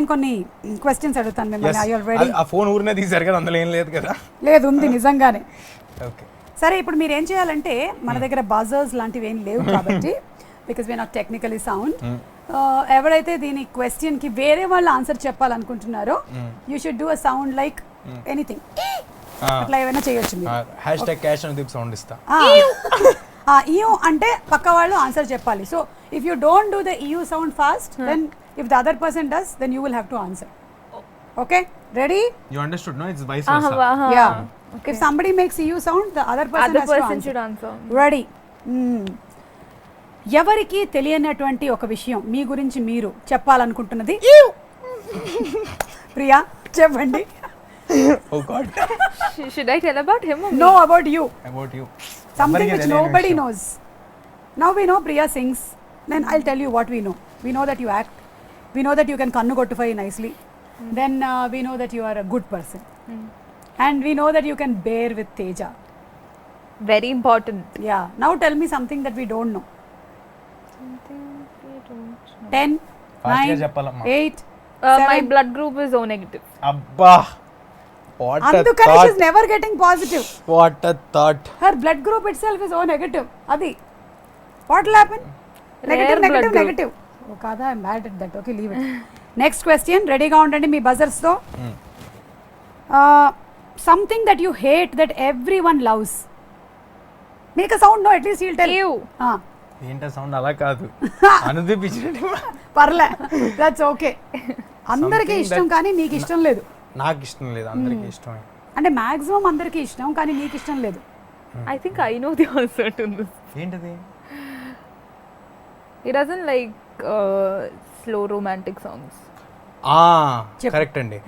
నేను కొన్ని క్వశ్చన్స్ అడుగుతాను మిమ్మల్ని. I are ready? ఆ ఫోన్ ఊరినే తీశారు కదా, అందులో ఏం లేదు కదా? లేదు, ఉంది నిజంగానే. ఓకే సరే, ఇప్పుడు మీరు ఏం చేయాలంటే మన దగ్గర బజర్స్ లాంటివి ఏం లేవు కాబట్టి because we not technically sound, ఎవరైతే దీని క్వశ్చన్ కి వేరే వాళ్ళు ఆన్సర్ చెప్పాలనుకుంటున్నారో you should do a sound like anything, అట్లా ఏమైనా చేయొచ్చు మీరు. #cash అనుదీప్ సౌండ్ ఇస్తా. ఇయూ అంటే పక్క వాళ్ళు ఆన్సర్ చెప్పాలి. So if you don't do the ew sound fast, then if the other person does, then you will have to answer. Okay, ready? You understood, no? It's vice versa. Yeah. Okay. If somebody makes EU sound, the other person has to answer. Should answer. Ready? ఎవరికి తెలియనటువంటి ఒక విషయం మీ గురించి మీరు చెప్పాలనుకుంటున్నది. ప్రియా చెప్పండి. Oh God. Should I tell about him or me? No, about you. About you. Something which nobody knows. Now we know Priya sings. Then I'll tell you what we know. We know that you act. We know that you can kannu kottify nicely. Then we know that you are a good person. And we know that you can bear with Teja. Very important. Yeah. Now tell me something that we don't know. Something we don't know. 10, Fast గా 9, చెప్పాలమ్మా. 8, My 7. blood group is O negative. అబ్బా, what a అందుకని thought. she's never getting positive. What a thought. Her blood group itself is O negative. Adi. What will happen? Negative, Rare blood negative, group. negative. Oh, kada, I'm bad at that. Okay, leave it. Next question. Ready గా ఉండండి మీ buzzers తో. Something that you hate that everyone loves. Make a sound, no, at least he'll tell. Ew. ఏంటో sound అలా కాదు, అనుదీప్ ఇచ్చినట్టు. పర్లే, that's okay. అందరికీ Something ఇష్టం కానీ నీకు ఇష్టం లేదు. నాకు ఇష్టం లేదు, అందరికి ఇష్టమే. అంటే మాక్సిమం అందరికీ ఇష్టం కానీ నీకు ఇష్టం లేదు. I think I know the answer to this. ఏంటది? He doesn't like slow romantic songs. Correct అండి.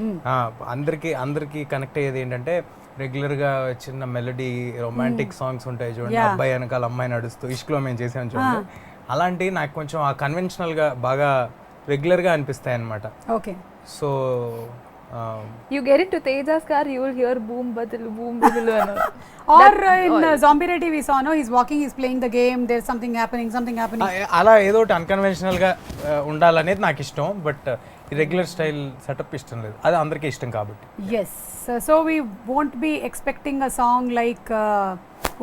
అందరికి కనెక్ట్ అయ్యేది ఏంటంటే రెగ్యులర్ గా చిన్న మెలడీ రొమాంటిక్ సాంగ్స్ ఉంటాయి చూడండి, అబ్బాయి వెనకాల అమ్మాయి నడుస్తూ ఇష్క్లో మేము చేసాం చూడండి, అలాంటి నాకు కొంచెం ఆ కన్వెన్షనల్ గా బాగా రెగ్యులర్ గా అనిపిస్తాయి అన్నమాట. Okay. So You get into Teja's car, you will hear boom badilu and all. Or in Zombie Ready we saw, no, he's walking, he's playing the game, there's something happening. అలా ఏదో ఒకటి unconventional గా ఉండాలనేది నాకు ఇష్టం, but regular style setup ఇష్టం లేదు, అది అందరికీ ఇష్టం కాబట్టి. Yes, so we won't be expecting a song like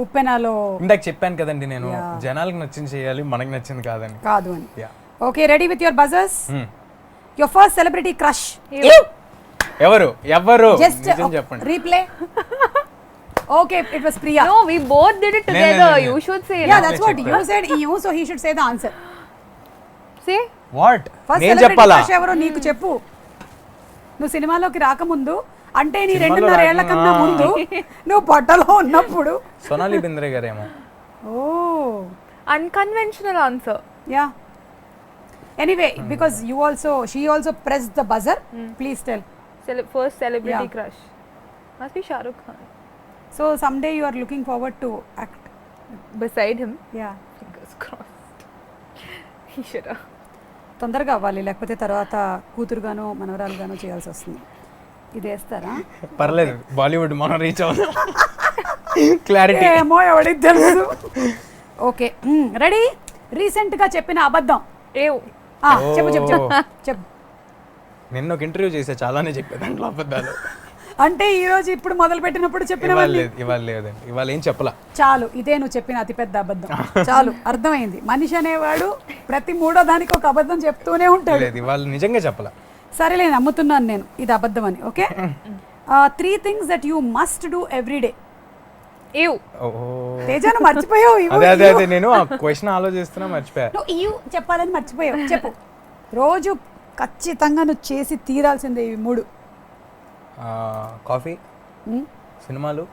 Uppenalo. ఇందాక చెప్పాను కదండి నేను, జనాలకు నచ్చింది చేయాలి, మనకి నచ్చింది కాదని. కాదు అని. Okay, ready with your buzzers? Your first celebrity crush. ఎవరు Just నిజం చెప్పండి. replay. Okay, it was Priya. No, we both did it together. You should say. Yeah, that's what you said. You, so he should say the answer. Say. What first నేను celebrity చెప్పాలా? Crush ఎవరో నీకు చెప్పు. నువ్వు సినిమాలోకి రాకముందు, అంటే నీ 2.5 ఏళ్ల కన్నా ముందు, నువ్వు పొట్టలో ఉన్నప్పుడు. సోనాలి బింద్రే గారేమో. ఓ, Unconventional answer. Yeah. Anyway, because she also pressed the buzzer. Please tell. First celebrity Yeah. crush. Must be Shah Rukh Khan. So someday you are looking forward to act. Beside him. Yeah. Fingers crossed. He should have. తొందరగా అవ్వాలి, లేకపోతే తర్వాత కూతురుగానో మనవరాలుగానో చేయాల్సి వస్తుంది. ఇది వేస్తారా? పర్లేదు, బాలీవుడ్ మనం రీచ్ అవుదాం. క్లారిటీ ఏమో ఎవడికి తెలుసు. Okay, ready? రీసెంట్ గా చెప్పిన అబద్ధం. Ew. చెప్పు. నిన్న ఒక ఇంటర్వ్యూ చేసా, చాలానే చెప్పా దాంట్లో అబద్ధాలు. అంటే ఈ రోజు ఇప్పుడు మొదలు పెట్టినప్పుడు చెప్పిన ఇవాళ లేదండి, ఇవాళ ఏం చెప్పలా. చాలు, ఇదే నువ్వు చెప్పిన అతిపెద్ద అబద్ధం. చాలు, అర్థమైంది. మనిషి అనేవాడు ప్రతి 3వ దానికి ఒక అబద్ధం చెప్తూనే ఉంటాడు. లేదు, ఇవాళ నిజంగా చెప్పలా. సరేలే, నమ్ముతున్నాను నేను ఇది అబద్ధం అని. Okay. 3 things that you must do every day. Ew. తేజాను మర్చిపోయావు. అదే నేను ఆ క్వశ్చన్ ఆలోచిస్తున్నా, మర్చిపోయా. నువ్వు చెప్పాలని మర్చిపోయావు. చెప్పు. రోజు ఖచ్చితంగా నువ్వు చేసి తీరాల్సిందే ఇవి 3. కాఫీ, సినిమాలు.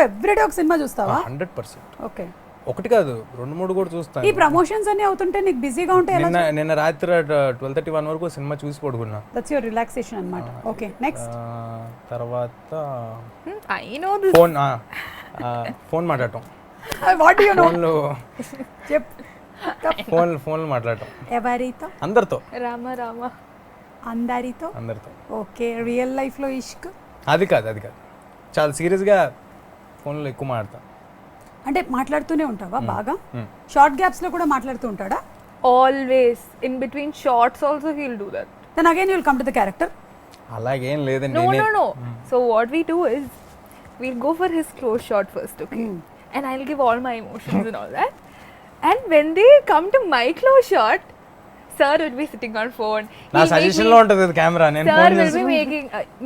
ఎవ్రీడే ఒక సినిమా చూస్తావా? 100%. ఓకే. ఒకటి కాదు, 2-3 కూడా చూస్తాను. ఈ ప్రమోషన్స్ అన్ని అవుతుంటే నీకు బిజీగా ఉంటే ఎలా? నిన్న రాత్రి 12:31 వరకు సినిమా చూసి పడుకున్నా. దట్స్ యువర్ రిలాక్సేషన్ అన్నమాట. Okay, next. తర్వాత I know this. ఫోన్ మాట్లాడటం. What do you know? ఫోన్లో చెప్పు. ఫోన్లు మాట్లాడటం. ఎవరితో? అందరితో. Rama. అందరితో. ఓకే. రియల్ లైఫ్ లో ఇష్క్? అది కాదు, చాలా సీరియస్గా ఫోన్లో ఎక్కువ మాట్లాడతా. అంటే మాట్లాడుతూనే ఉంటావా బాగా? షార్ట్ గ్యాప్స్ లో కూడా మాట్లాడుతూ ఉంటాడా? Always. In between shots also he'll do that. Then again you'll come to the character. అలాగేం లేదండి. No. So what we do is we'll go for his close shot first, okay? And I'll give all my emotions and all that. And when they come to my close shot, sir will be sitting on phone. నా suggestion లో ఉంటది camera, నేను Sir phone will be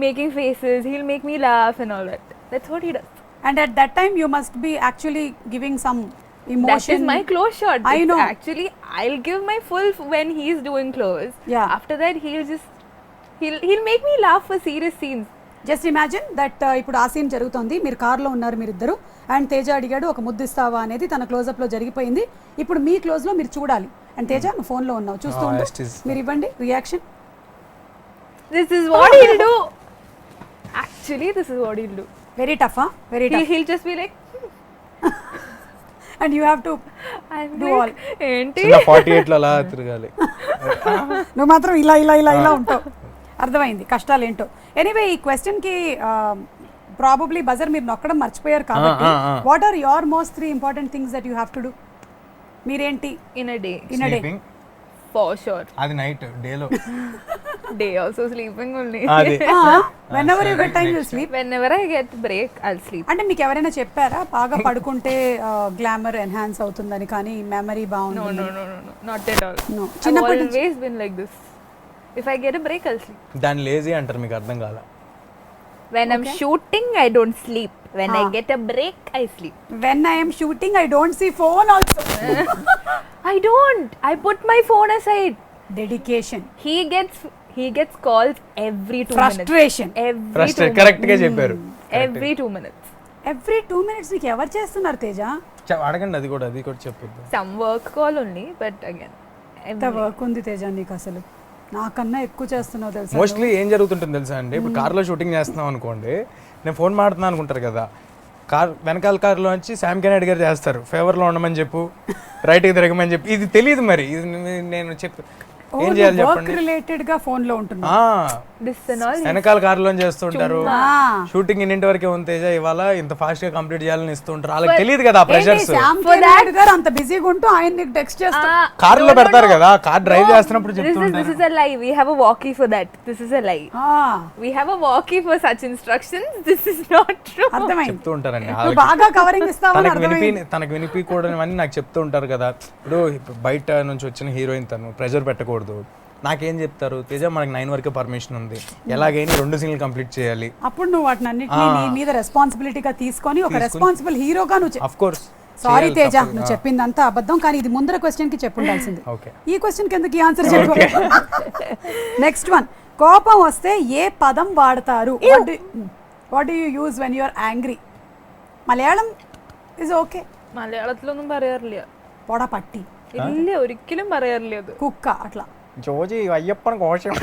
making faces. He'll make me laugh and all that. That's what he does. And at that time you must be actually giving some emotion. That is my close shot. I know. Actually, I'll give my full when he's doing close. Yeah. After that, he'll make me laugh for serious scenes. Just imagine that ఇప్పుడు ఆ scene జరుగుతోంది, మీరు కార్లో ఉన్నారు మీరిద్దరు, and Teja అడిగాడు ఒక ముద్దు ఇస్తావా అనేది, తన క్లోజప్ లో జరిగిపోయింది. ఇప్పుడు మీ క్లోజ్ లో మీరు చూడాలి, అండ్ తేజ నువ్వు ఫోన్ లో ఉన్నావు చూస్తూ ఉండు, మీరు ఇవ్వండి reaction. This is what he'll do. Actually, this is what he'll do. Very tough, very tough. He'll just be like, and you have to I'm Do like, all. ఏంటి? 48 లో అలా తిరగాలి. నువ్వు మాత్రం ఇలా ఇలా ఇలా ఇలా ఉంటావు. అర్థమైంది కష్టాలు ఏంటో. ఎనీవే ఈ క్వశ్చన్ కి ప్రాబబ్లీ బజర్ మీరు నొక్కడం మర్చిపోయారు కాబట్టి, what are your most 3 important things that you have to do? మీరేంటి In a day. In a day? Sleeping. For sure. అది నైట్, డేలో. Day also sleeping only. అది whenever you get time you sleep. Whenever I get break, I'll sleep. అంటే మీకు ఎవరైనా చెప్పారా బాగా పడుకుంటే గ్లామర్ ఎన్హాన్స్ అవుతుందని, కానీ మెమరీ No, బాగుంటుంది? no. Not at all. No. I've చిన్నప్పటి నుంచి always been like this. If I get a break, I'll sleep. దాన్ని లేజీ అంటారు, మీకు అర్థం కాల. When I'm shooting, I don't sleep. When I get a break, I sleep. When I am shooting I don't see phone also. I don't. I put my phone aside. Dedication, He gets calls every 2 minutes. Frustration. Every 2 frustrate, minutes. Correct గా చెప్పారు. Every 2 minutes. Every 2 minutes నీకు ఎవరు చేస్తున్నారు తేజ? అడగండి, అది కూడా చెప్పొద్దు. Some work call only, but again. ఎంత వర్క్ ఉంది తేజ నీకు, అసలు నాకన్నా ఎక్కువ చేస్తున్నావు తెలుసా. మోస్ట్లీ ఏం జరుగుతుంటుంది తెలుసా అండి, ఇప్పుడు కార్లో షూటింగ్ చేస్తున్నాం అనుకోండి, నేను ఫోన్ మాడుతున్నాను అనుకుంటారు కదా, వెనకాల కార్లో వచ్చి శామ్ కెనెడీ గారు చేస్తారు, ఫేవర్లో ఉండమని చెప్పు, రైట్కి తిరగమని చెప్పి. ఇది తెలియదు మరి, ఇది నేను చెప్పి ఏం చేయాలి చెప్పండి. రిలేటెడ్ గా ఫోన్ లో ఉంటున్నా. This and all. వెనకాల కార్లో చేస్తుంటారు, షూటింగ్ ఇన్నింటి వరకే ఉంది తేజ, ఇవాళ ఇంత ఫాస్ట్ గా కంప్లీట్ చేయాలని ఇస్తుంటారు. వాళ్ళకి తెలియదు కదా ఆ ప్రెషర్స్. శ్యామ్ కెనెడీ గారు అంత బిజీగా ఉంటూ ఆయన నీకు టెక్స్ట్ చేస్తారు. కార్లో పెడతారు కదా, కార్ డ్రైవ్ చేస్తున్నప్పుడు This is a lie. We have a walkie for that. This is a lie. We have a walkie for such instructions. This is not true. అర్థమైంది, చెప్తూ ఉంటారండి. నువ్వు బాగా కవరింగ్ ఇస్తావని అర్థమైంది. తనకు వినిపించకూడనివన్నీ నాకు చెప్తూ ఉంటారు కదా. ఇప్పుడు బయట నుంచి వచ్చిన హీరోయిన్ తను ప్రెషర్ పెట్టకూడదు. నాకేం చెప్తారు, తేజ మనకి 9 వరకే పర్మిషన్ ఉంది, ఎలాగైనా 2 సీన్లు కంప్లీట్ చేయాలి. అప్పుడు నువ్వు వాటిని అన్నిటినీ నీ మీద రెస్పాన్సిబిలిటీగా తీసుకొని ఒక రెస్పాన్సిబుల్ హీరోగా నువ్వు ఆఫ్ కోర్స్. సారీ తేజ, నువ్వు చెప్పిందంతా అబద్ధం, కానీ ఇది ముందర క్వశ్చన్ కి చెప్పుండాల్సింది. ఓకే, ఈ క్వశ్చన్ కిందకి ఆన్సర్ చెప్పు. నెక్స్ట్ వన్, కోపం వస్తే ఏ పదం వాడతారు? What do you use when you are angry? Malayalam is okay. മലയാളത്തിലൊന്നും പറയാറില്ല. പോടാ പട്ടി. ഇല്ല, ഒരിക്കലും പറയാറില്ല അത്. കുക്ക അట్లా. ജോജി അയ്യപ്പൻ കോശം.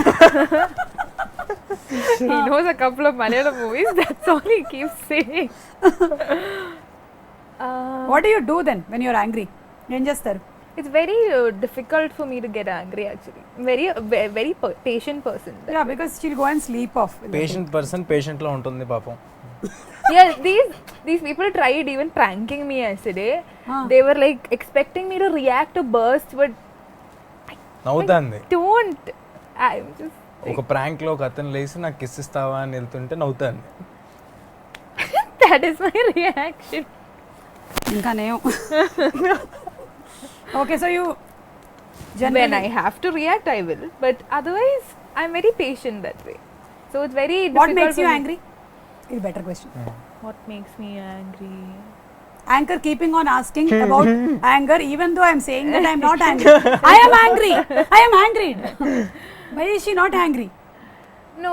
He knows a couple of Malayalam movies. That's all he keeps saying. What do you do then when you are angry? ఏం చేస్తారు? It's very difficult for me to get angry actually. Very patient person. Yeah, because she'll go and sleep off. Patient person patient లో ఉంటుంది పాపం. Yeah, these people tried even pranking me yesterday. They were like expecting me to react to burst, but నవ్వుతాంది. don't. I'm just ఒక prank లో ఒక అతను లేచి నాకు kiss ఇస్తావా అని వెళ్తుంటే నవ్వుతాను. that is my reaction. ఇంకా నేను. Okay, so you when I have to react I will, but otherwise I'm very patient that way. So it's very difficult. What makes you angry? It's a better question. What makes me angry? Anchor keeping on asking about anger even though I'm saying that I'm not angry. I am angry. I am angry. Why is she not angry? No,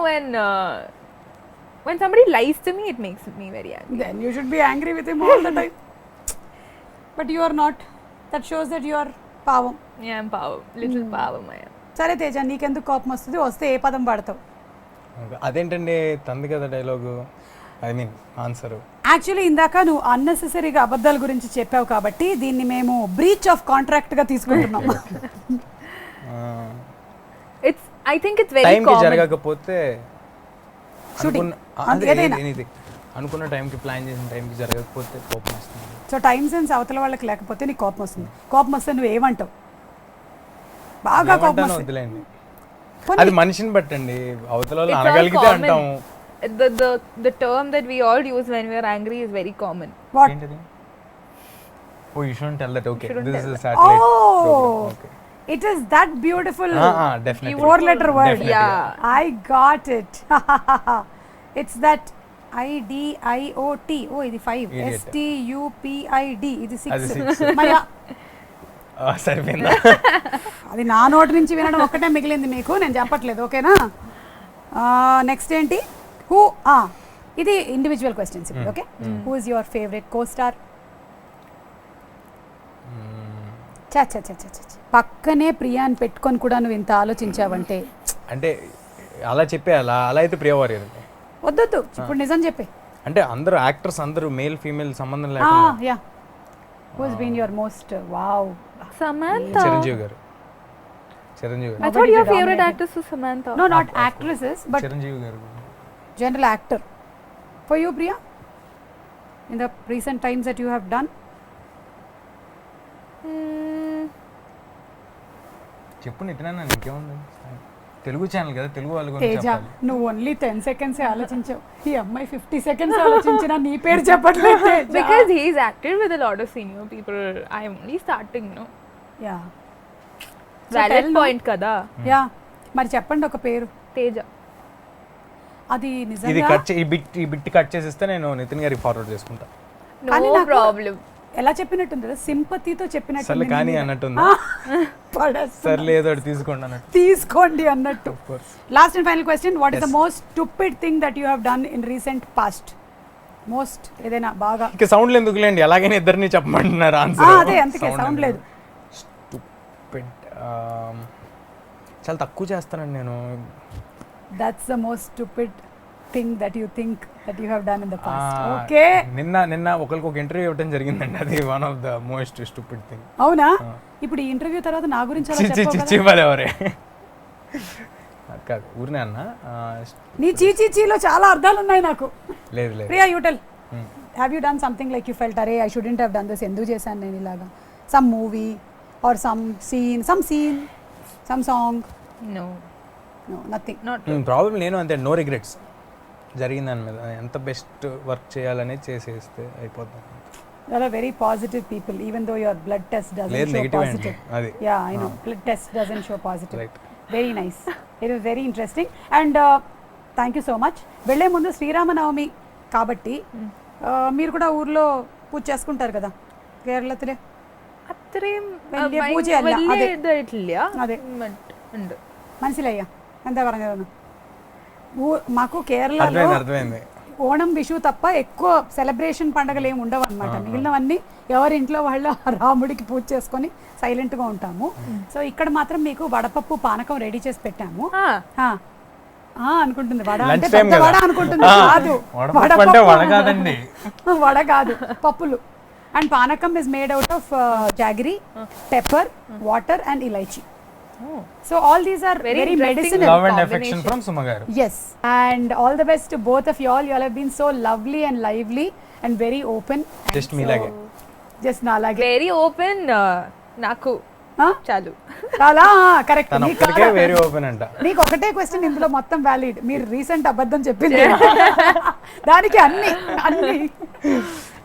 when somebody lies to me, it makes me very angry. Then you should be angry with him all the time. But you are not. That shows that you are పావం. Yeah, I'm పావం. Little పావం I am. సరే తేజ, నీకెందుకు కోపం వస్తుంది? వస్తే ఏ పదం వాడతావు? అదేంటండి తంది కదా dialogue, I mean answer. Actually ఇందాక నువ్వు అన్నెసెసరీగా అబద్ధాల గురించి చెప్పావు కాబట్టి దీన్ని మేము బ్రీచ్ ఆఫ్ కాంట్రాక్ట్ గా తీసుకుంటున్నాం. I think it's very time కి common. జరగకపోతే Shooting. అనుకున్న టైంకి ప్లాన్ చేసిన టైంకి జరగకపోతే కోపం వస్తుంది. సో టైం సెన్స్ అవతల వాళ్ళకి లేకపోతే నీకు కోపం వస్తుంది. కోపం వస్తే నువ్వు ఏమంటావు? బాగా కోపం వస్తుంది. వదిలేండి. అది మనిషిని బట్టండి, అవతల వాళ్ళు It's all అనగలిగితే common. అంటాము. The term that we all use when we are angry is very common. What ఏంటిది? Oh you shouldn't tell that. Okay, Shouldn't this tell is satellite Oh, programme. Okay, it is that beautiful definitely. 4-letter word. Definitely. Yeah. I got it. It's that IDIOT. Oh, ఇది 5. Idiot. STUPID. ఇది అది 6. six. మయా సరిపోయిందా? అది నా నోటి నుంచి వినడం ఒక్కటే మిగిలింది మీకు, నేను చెప్పట్లేదు. ఓకేనా? నెక్స్ట్ ఏంటి? హూ ఇది ఇండివిజువల్ క్వశ్చన్స్ ఇప్పుడు. Okay, who is your favourite co star? చా చా చా చా చా. పక్కనే ప్రియాని పెట్టుకొని కూడా నువ్వు ఇంత ఆలోచించావంటే అంటే అలా చెప్పేయాలా? అలా అయితే ప్రియవారి వద్దొద్దు, ఇప్పుడు నిజం చెప్పే. అంటే అందరూ యాక్టర్స్ అందరూ మేల్ ఫీమేల్ సంబంధం లేకుండా. Yeah, who is been your most wow? Samantha. Chiranjeevi గారు. చిరంజీవి I గారు. thought your favorite dominated. actress was Samantha. No, not actresses, but Chiranjeevi గారు. general actor. For you, Priya, in the recent times that you have done? చెప్పు నితినా, ఇంకేముంది? Telugu channel కదా, తెలుగు వాళ్ళు గురించి తేజ, చెప్పాలి. నువ్వు ఓన్లీ 10 seconds ఆలోచించావు. ఈ అమ్మాయి 50 seconds ఆలోచించినా నీ పేరు చెప్పట్లేదు Teja. Because he's acted with a lot of senior people. I'm only starting, no? Yeah. So Valid tell no. point kada. Yeah. మరి చెప్పండి ఒక పేరు. Teja. అది ఇది నిజంగా కట్ ఈ బిట్ కట్ చేసిస్తే నేను నితిన్ గారికి ఫార్వర్డ్ చేసుకుంటా. No కానీ నాకు problem. ఎలా చెప్పినట్టుంది కదా, సింపతితో చెప్పినట్టు. సర్లే కానీ అన్నట్టుందా? సర్లే ఏదో ఒకటి తీసుకోండి అన్నట్టు. తీసుకోండి అన్నట్టు. Of course. Last and final question, what is the Yes. Most stupid thing that you have done in recent past? Most ఏదైనా బాగా ఇక సౌండ్లు ఎందుకులేండి, ఎలాగైనా ఇద్దరిని చెప్పమంటున్నారు ఆన్సర్. అదే అందుకే సౌండ్ లేదు. స్టూపిడ్ చాలా తక్కువ చేస్తానండి నేను. That's the most stupid thing that you think that you have done in the past. ఆ, ఓకే, నిన్న ఒకరికి ఒక ఇంటర్వ్యూ ఇవ్వడం జరిగిందండి, అది one of the most stupid thing. అవునా? ఇప్పుడు ఈ ఇంటర్వ్యూ తర్వాత నా గురించి అలా చెప్పావు కదా? చిచ్చిపలేవరే కాదు, ఊరినే అన్న. నీ చీచీచీలో చాలా అర్థాలు ఉన్నాయి నాకు. లేదు లేదు. Priya, you tell, have you done something like you felt అరే I shouldn't have done this, ఎందుకు చేశాను నేను ఇలాగా? Some movie or some scene some song? No. No, nothing. Not. Problem నేను అంతే, నో రిగ్రెట్స్. జరిగిన దాని మీద ఎంత బెస్ట్ వర్క్ చేయాలనేది చేసేస్తే అయిపోతుంది. There are very positive people, even though your blood test doesn't లేదు, show నెగిటివ్ అండి positive. అది. Yeah, I know. Blood test doesn't show positive. Right. Very nice. It was very interesting. And thank you so much. వెళ్ళే ముందు శ్రీరామనవమి కాబట్టి మీరు కూడా ఊర్లో పూజ చేసుకుంటారు కదా కేరళത്തിലെ? അത്രയും വലിയ പൂജയല്ല, വലിയ അതെ. ഇതായിട്ടില്ല. അതെ. ഉണ്ട്. മനസ്സിലായ എന്താ പറഞ്ഞതെന്ന്? మాకు కేరళలో అర్థమైంది. ఓణం విషు తప్ప ఎక్కువ సెలబ్రేషన్ పండుగలు ఏమి ఉండవు అనమాట. మిగిలినవన్నీ ఎవరి ఇంట్లో వాళ్ళ రాముడికి పూజ చేసుకొని సైలెంట్గా ఉంటాము. సో ఇక్కడ మాత్రం మీకు వడపప్పు పానకం రెడీ చేసి పెట్టాము. అనుకుంటుంది వడ అంటే Lunch time పెద్ద వడ కదా. అనుకుంటుంది. కాదు, వడపప్పు అంటే వడ కాదండి. వడ కాదు, పప్పులు. అండ్ పానకం is made out of jaggery, pepper, water and elaichi. So all these are Very very interesting. medicinal. Love and affection from Suma గారు. Yes, and all the best to both of you all. You all have been so lovely and lively and very open. Just మీలాగే. Just నాలాగే. Very open. నాకు చాలు. చాలా correct. తన ఒక్కడికే very open అంట. నీకు ఒకటే క్వశ్చన్ ఇందులో మొత్తం వ్యాలిడ్. మీరు రీసెంట్ అబద్ధం చెప్పింది దానికి అన్ని